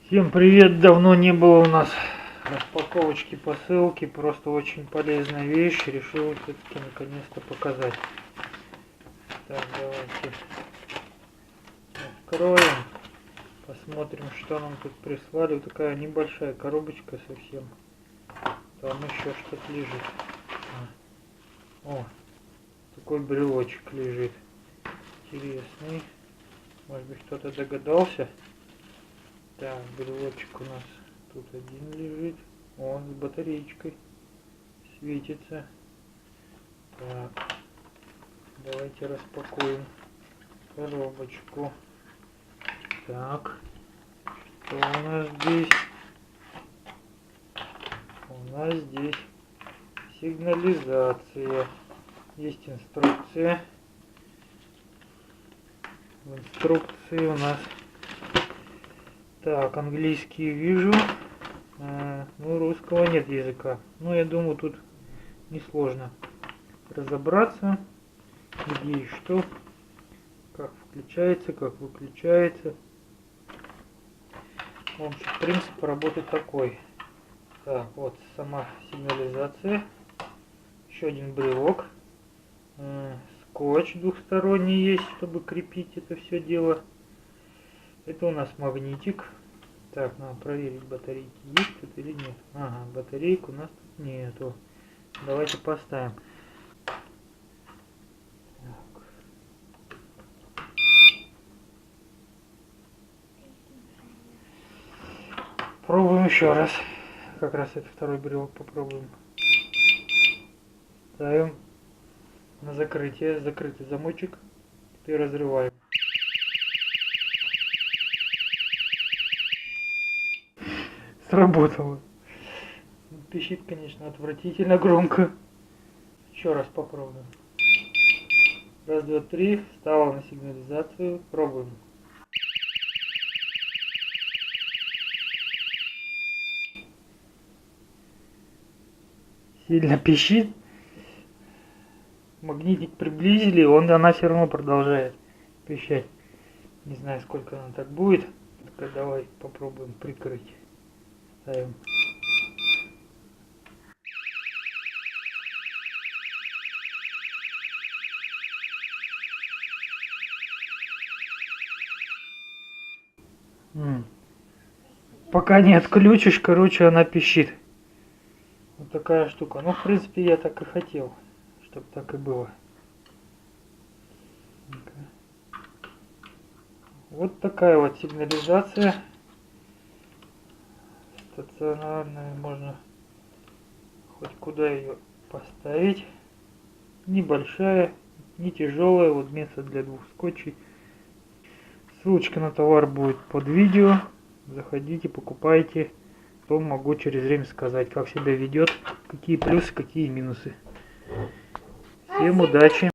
Всем привет! Давно не было у нас распаковочки посылки, просто очень полезная вещь, решил все-таки наконец-то показать. Так, давайте откроем, посмотрим, что нам тут прислали. Вот такая небольшая коробочка совсем, там еще что-то лежит. О, такой брелочек лежит, интересный, может быть кто-то догадался. Так, брелочек у нас тут один лежит. Он с батареечкой светится. Так, давайте распакуем коробочку. Так, что у нас здесь? У нас здесь сигнализация. Есть инструкция. В инструкции у нас так, английский вижу, ну русского нет языка. Но я думаю, тут несложно разобраться, где и что, как включается, как выключается. В общем, принцип работы такой. Так, вот сама сигнализация, еще один брелок, скотч двухсторонний есть, чтобы крепить это все дело. Это у нас магнитик. Так, надо проверить, батарейки есть тут или нет. Ага, батарейку у нас тут нету. Давайте поставим. Так. Пробуем еще раз. Как раз это второй брелок попробуем. Ставим на закрытие. Закрытый замочек. И разрываем. Сработало. Пищит, конечно, отвратительно громко. Еще раз попробуем. Раз, два, три. Встала на сигнализацию. Пробуем. Сильно пищит. Магнитик приблизили, она все равно продолжает пищать. Не знаю, сколько она так будет. Так, давай попробуем прикрыть. Ставим. Пока не отключишь, короче, она пищит. Вот такая штука. Ну, в принципе, я так и хотел, чтобы так и было. Вот такая вот сигнализация. Стационарная, можно хоть куда ее поставить. Небольшая, не тяжелая. Вот место для двух скотчей. Ссылочка на товар будет под видео. Заходите, покупайте. То могу через время сказать, как себя ведет, какие плюсы, какие минусы. Всем удачи!